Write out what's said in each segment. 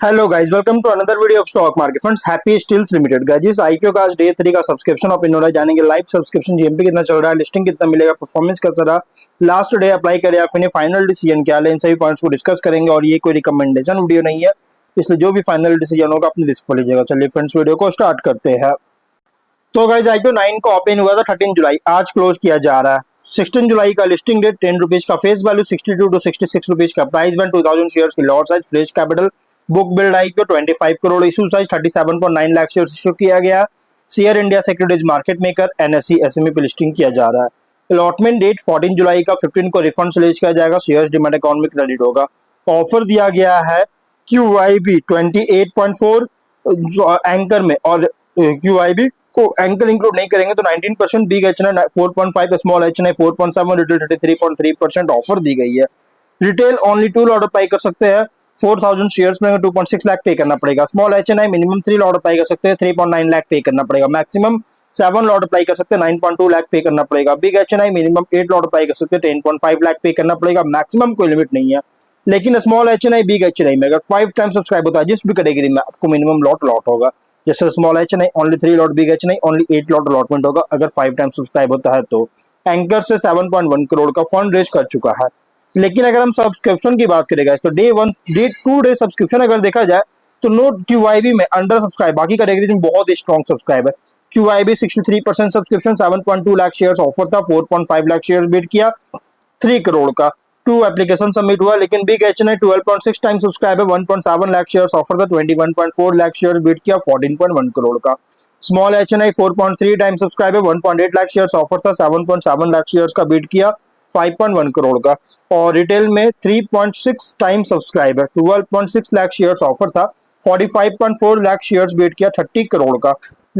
Hello guys, welcome to another video of stock market funds happy steels limited. Guys IPO का आज day 3 का subscription of इनोरा जानेंगे। Live subscription GMP कितना चल रहा है, लिस्टिंग कितना मिलेगा, परफॉर्मेंस कैसा रहा, लास्ट डे अप्लाई करे या फिर फाइनल डिसीजन क्या है, इन सभी पॉइंट्स को डिस्कस करेंगे। और ये कोई रिकमेंडेशन वीडियो नहीं है, इसलिए जो भी फाइनल डिसीजन होगा अपनी रिस्क पर लीजिएगा। चलिए फ्रेंड्स, वीडियो को स्टार्ट करते हैं। तो गाइस आईपीओ 9 को ओपन हुआ था 13 जुलाई, आज क्लोज किया जा रहा है। 16 जुलाई का लिस्टिंग डेट, 10 रुपीज का फेस वैल्यू, 62 टू 66 रुपीज का प्राइस बैंड, 2000 शेयर्स की lot size, fresh capital, book build IPO 25 crore, issue size 37.9 lakh shares issue किया गया। Share India securities market maker NSE SME पे लिस्टिंग किया जा रहा है। अलॉटमेंट डेट 14 जुलाई का, 15 को रिफंड रिलीज किया जाएगा, शेयर्स डिमैट अकाउंट में क्रेडिट होगा। ऑफर दिया गया है QIB 28.4 एंकर में, और QIB को एंकर इंक्लूड नहीं करेंगे तो 19%, big HNI 4.5, small HNI 4.7, retail 33.3% offer दी गई है। रिटेल ओनली 2 लॉट अप्लाई कर सकते हैं, 4000 शेयर्स में 2.6 लाख पे करना पड़ेगा। Small HNI minimum 3 lot apply कर सकते हैं, 3.9 लाख पे करना पड़ेगा। मैक्सिमम 7 लॉट अप्लाई कर सकते हैं, 9.2 लाख पे करना पड़ेगा। Big HNI minimum 8 lot apply कर सकते हैं, 10.5 लाख पे करना पड़ेगा। मैक्सिमम कोई लिमिट नहीं है, लेकिन स्मॉल एचएनआई बिग एचएनआई में अगर 5 टाइम सब्सक्राइब होता है जिस भी कैटेगरी में, आपको मिनिमम लॉट होगा। जैसे small HNI only 3 lot, big HNI only 8 lot allotment होगा अगर 5 टाइम सब्सक्राइब होता है तो। एंकर से 7.1 करोड़ का फंड रेज कर चुका है। लेकिन अगर हम सब्सक्रिप्शन की बात करेंगे तो डे 2 डे सब्सक्रिप्शन अगर देखा जाए तो नो QIB में अंडर सब्सक्राइब, बाकी कैटेगरीज में बहुत ही स्ट्रॉन्ग सब्सक्राइब है। QIB 63% subscription, 7.2 lakh shares offer था, 4.5 लाख शेयर्स बीट किया, 3 करोड़ का 2 एप्लीकेशन सबमिट हुआ। लेकिन बिग एचएनआई 12.6 टाइम सब्सक्राइब है, 1.7 लाख शेयर्स ऑफर था, 21.4 लाख शेयर्स बीट किया, 14.1 करोड़ का। स्मॉल एचएनआई 4.3 टाइम सब्सक्राइब है, 1.8 लाख शेयर्स ऑफर था, 7.7 लाख शेयर्स का बीट किया, 5.1 करोड़ का। और रिटेल में 3.6 टाइम सब्सक्राइब है, 12.6 लाख शेयर्स ऑफर था, 45.4 लाख शेयर्स बीट किया, 30 करोड़ का।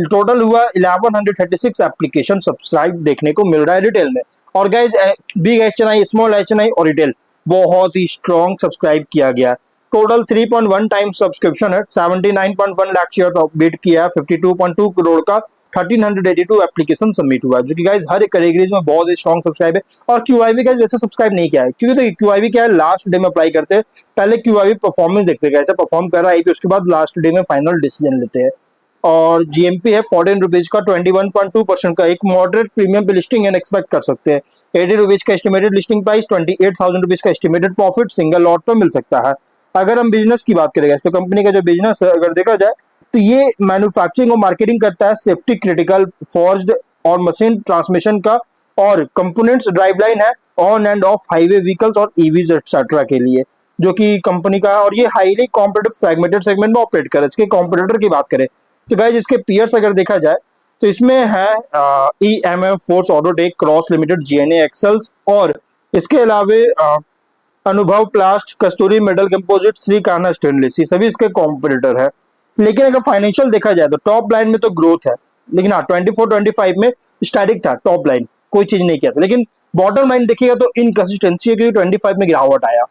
टोटल हुआ 1136 एप्लीकेशन सब्सक्राइब देखने को मिल रहा है रिटेल में। और guys big HNI, small HNI और रिटेल बहुत ही स्ट्रॉन्ग सब्सक्राइब किया गया। टोटल 3.1 टाइम सब्सक्रिप्शन है, 79.1 लाख शेयर्स बीट किया, 52.2 करोड़ का, 1382 एप्लीकेशन सबमिट हुआ, जो कि गाइज हर एक कैटेगरीज में बहुत ही स्ट्रॉन्ग सब्सक्राइब है। और QIB गाइज वैसे सब्सक्राइब नहीं किया है, क्योंकि तो QIB क्या है, लास्ट डे में अप्लाई करते हैं, पहले QIB परफॉर्मेंस देखते हैं कैसे परफॉर्म कर रहा है, उसके बाद लास्ट डे में फाइनल डिसीजन लेते हैं। और जीएमपी है 14 रुपीज का, 21.2% का, एक मॉडरेट प्रीमियम पे लिस्टिंग एंड एक्सपेक्ट कर सकते हैं। 80 रुपीज का एस्टिमेटेड लिस्टिंग प्राइस, 28,000 रुपीज का एस्टिमेटेड प्रॉफिट सिंगल लॉट पर मिल सकता है। अगर हम बिजनेस की बात करेंगे तो कंपनी का जो बिजनेस है अगर देखा जाए तो ये मैन्युफैक्चरिंग और मार्केटिंग करता है सेफ्टी क्रिटिकल फोर्ज्ड और मशीन ट्रांसमिशन का, और कंपोनेंट्स ड्राइवलाइन है on end of highway vehicles और ईवीज एक्सेट्रा के लिए, जो कि कंपनी का। और ये हाईली कॉम्पिटिटिव फ्रैगमेंटेड सेगमेंट में ऑपरेट करे। इसके कॉम्पिटिटर की बात करें तो गाइज इसके पीयर्स अगर देखा जाए तो इसमें है EMM Force Autotech, cross limited, GNA axles, और इसके अलावा Anubhav plast, Kasturi metal composite, Shri Kanha stainless, ये सभी इसके कॉम्पिटिटर है। लेकिन अगर फाइनेंशियल देखा जाए तो टॉप लाइन में तो ग्रोथ है, लेकिन हाँ 24-25 में स्टैटिक था, टॉप लाइन कोई चीज नहीं किया था। लेकिन बॉटम लाइन देखिएगा तो इनकंसिस्टेंसी है, क्योंकि 25 में गिरावट आया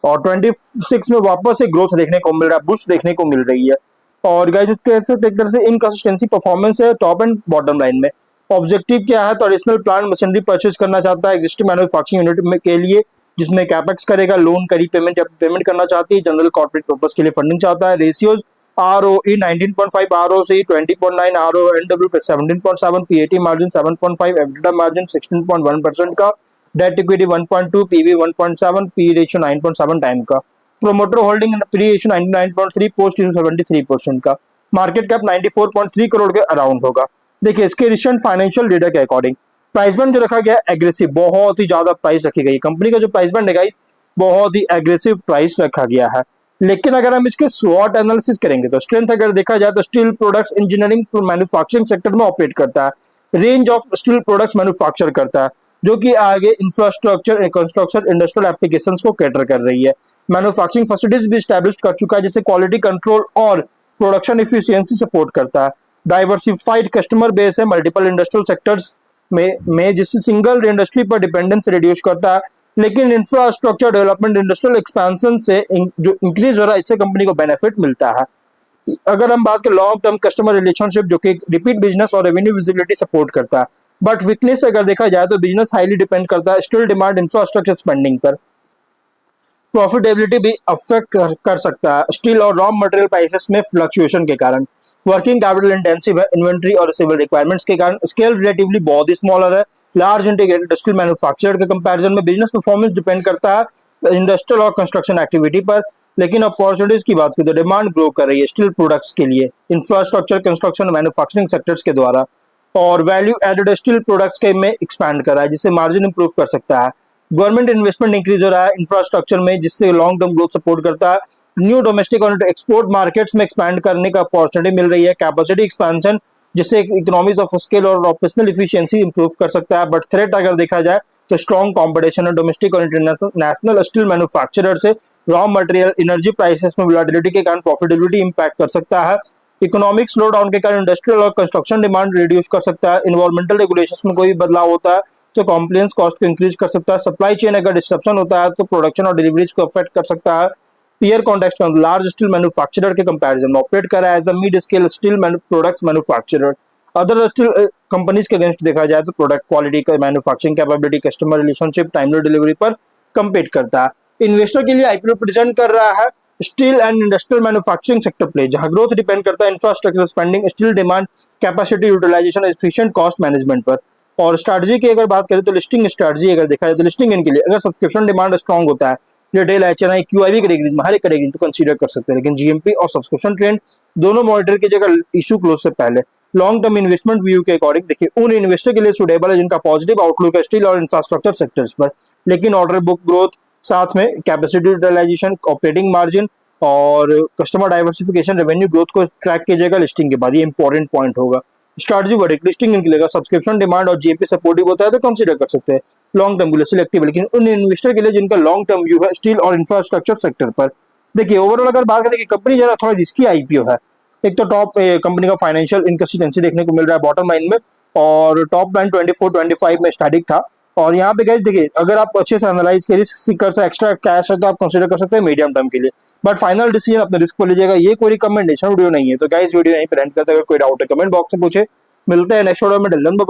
और 26 में वापस से ग्रोथ देखने को मिल रहा है, बुश देखने को मिल रही है। और गाइस कैसे एक तरह से इनकंसिस्टेंसी परफॉर्मेंस है टॉप एंड बॉटम लाइन में। ऑब्जेक्टिव क्या है तो एडिशनल प्लांट मशीनरी परचेज करना चाहता है एग्जिस्टिंग मैन्युफैक्चरिंग यूनिट में के लिए, जिसमें कैपेक्स करेगा, लोन का रीपेमेंट या पेमेंट करना चाहती है, जनरल कॉर्पोरेट पर्पस के लिए फंडिंग चाहता है। Ratios ROE 19.5, ROCE 20.9, RONW 17.7, PAT margin 7.5, EBITDA margin 16.1% का, debt equity 1.2, PB 1.7, P ratio 9.7 time का, promoter holding pre ratio 99.3, post 73% का, मार्केट कैप 94.3 करोड़ के अराउंड होगा। देखिए इसके रिसेंट फाइनेंशियल डेटा के अकॉर्डिंग प्राइस बैंड जो रखा गया है एग्रेसिव, बहुत ही ज्यादा प्राइस रखी गई। कंपनी का जो प्राइस बैंड है गाइस बहुत ही एग्रेसिव प्राइस रखा गया है। लेकिन अगर हम इसके स्वॉट एनालिसिस करेंगे तो स्ट्रेंथ अगर देखा जाए तो steel products engineering manufacturing sector में ऑपरेट करता है, range of steel products manufacture करता है, जो कि आगे इंफ्रास्ट्रक्चर कंस्ट्रक्शन इंडस्ट्रियल एप्लीकेशंस को कैटर कर रही है। मैन्युफैक्चरिंग फैसिलिटीज भी स्टैब्लिश कर चुका है, जिससे क्वालिटी कंट्रोल और प्रोडक्शन इफिशियंसी सपोर्ट करता है। डाइवर्सिफाइड कस्टमर बेस है मल्टीपल इंडस्ट्रियल सेक्टर्स में जिससे सिंगल इंडस्ट्री पर डिपेंडेंस रिड्यूस करता है। लेकिन इंफ्रास्ट्रक्चर डेवलपमेंट इंडस्ट्रियल एक्सपेंशन से जो इंक्रीज हो रहा है इससे कंपनी को बेनिफिट मिलता है। अगर हम बात करें लॉन्ग टर्म कस्टमर रिलेशनशिप, जो कि रिपीट बिजनेस और रेवेन्यू विजिबिलिटी सपोर्ट करता है। बट वीकनेस अगर देखा जाए तो बिजनेस हाईली डिपेंड करता है स्टिल डिमांड इंफ्रास्ट्रक्चर स्पेंडिंग पर। प्रॉफिटेबिलिटी भी अफेक्ट कर सकता है स्टील और रॉ मटेरियल प्राइसेस में फ्लक्चुएशन के कारण। वर्किंग कैपिटल इंटेंसिव है, इन्वेंट्री और सिविल रिक्वायरमेंट्स के कारण स्केल रिलेटिवली बहुत ही स्मॉलर है। लार्ज इंटीग्रेटेड स्टील मैन्युफैक्चरर के कंपैरिजन में बिजनेस परफॉर्मेंस डिपेंड करता है इंडस्ट्रियल और कंस्ट्रक्शन एक्टिविटी पर। लेकिन अपॉर्चुनिटीज की बात करें तो डिमांड ग्रो कर रही है स्टील प्रोडक्ट्स के लिए इंफ्रास्ट्रक्चर, कंस्ट्रक्शन, मैन्युफैक्चरिंग सेक्टर्स के द्वारा, और वैल्यू एडेड स्टील प्रोडक्ट्स के में एक्सपैंड कर रहा है जिससे मार्जिन इंप्रूव कर सकता है। गवर्नमेंट इन्वेस्टमेंट इंक्रीज हो रहा है इंफ्रास्ट्रक्चर में जिससे लॉन्ग टर्म ग्रोथ सपोर्ट करता है। न्यू डोमेस्टिक और एक्सपोर्ट मार्केट्स में एक्सपैंड करने का अपॉर्चुनिटी मिल रही है। कैपेसिटी एक्सपेंशन जिससे इकोनॉमीज ऑफ स्केल और ऑपरेशनल इफिशिएंसी इंप्रूव कर सकता है। बट थ्रेट अगर देखा जाए तो स्ट्रॉन्ग कंपटीशन है डोमेस्टिक और इंटरनेशनल स्टील मैन्युफैक्चरर से। रॉ मटेरियल एनर्जी प्राइसेस में वोलेटिलिटी के कारण प्रॉफिटेबिलिटी इंपैक्ट कर सकता है। इकोनॉमिक स्लो डाउन के कारण इंडस्ट्रियल और कंस्ट्रक्शन डिमांड रिड्यूस कर सकता है। इन्वायरमेंटल रेगुलेशंस में कोई बदलाव होता है तो कॉम्प्लायंस कॉस्ट को इंक्रीज कर सकता है। सप्लाई चेन अगर डिस्ट्रप्शन होता है तो प्रोडक्शन और डिलीवरीज को अफेक्ट कर सकता है। पीयर कॉन्टेक्स्ट में लार्ज स्टील मैन्युफैक्चरर के कंपैरिजन में ऑपरेट कर रहा है as a mid scale steel products manufacturer. Other steel companies के अगेंस्ट देखा जाए तो प्रोडक्ट क्वालिटी का manufacturing capability, customer relationship, timely delivery पर कम्पीट करता है। इन्वेस्टर के लिए आईपीओ प्रेजेंट कर रहा है steel and industrial manufacturing sector play जहां ग्रोथ डिपेंड करता है infrastructure spending, steel demand, capacity utilisation, efficient cost management पर। और स्ट्रैटेजी की अगर बात करें तो लिस्टिंग स्ट्रैटेजी अगर देखा जाए तो लिस्टिंग इनके लिए अगर सब्सक्रिप्शन डिमांड स्ट्रॉन्ग होता है, रिटेल, एचएनआई, क्यूआईबी कैटेगरीज में हर एक कैटेगरी तो कंसीडर कर सकते हैं। लेकिन जीएमपी और सब्सक्रिप्शन ट्रेंड दोनों मॉनिटर कीजिएगा इशू क्लोज से पहले। लॉन्ग टर्म इन्वेस्टमेंट व्यू के अकॉर्डिंग देखिए उन इन्वेस्टर के लिए सुटेबल है जिनका पॉजिटिव आउटलुक है स्टील और इंफ्रास्ट्रक्चर सेक्टर्स पर। लेकिन ऑर्डर बुक ग्रोथ, साथ में कैपेसिटी यूटिलाइजेशन, ऑपरेटिंग मार्जिन और कस्टमर डाइवर्सिफिकेशन, रेवेन्यू ग्रोथ को ट्रैक कीजिएगा लिस्टिंग के बाद, ये इंपॉर्टेंट पॉइंट होगा। स्ट्रैटेजी वर्डिक्ट लिस्टिंग इनके लिए सब्सक्रिप्शन डिमांड और जीएमपी सपोर्टिव होता है तो कंसीडर कर सकते हैं। लॉन्ग टर्म के लिए सिलेक्टिव, लेकिन उन इन्वेस्टर के लिए जिनका लॉन्ग टर्म व्यू है स्टील और इंफ्रास्ट्रक्चर सेक्टर पर। देखिए ओवरऑल अगर बात करें कंपनी जरा थोड़ा रिस्की आईपीओ है। एक तो टॉप कंपनी का फाइनेंशियल इनकंसिस्टेंसी देखने को मिल रहा है बॉटम लाइन में, और टॉप लाइन 24-25 में स्टैटिक था। और यहाँ पे गाइस देखिए अगर आप अच्छे से एनालाइज करिए सीकर से एक्स्ट्रा कैश है तो आप कंसीडर कर सकते हैं मीडियम टर्म के लिए। बट फाइनल डिसीजन अपने रिस्क पर लीजिएगा, ये कोई रिकमेंडेशन वीडियो नहीं है। तो गाइस वीडियो यहीं पे एंड करते हैं। अगर कोई डाउट है कमेंट बॉक्स में पूछे। मिलते हैं नेक्स्ट वीडियो में।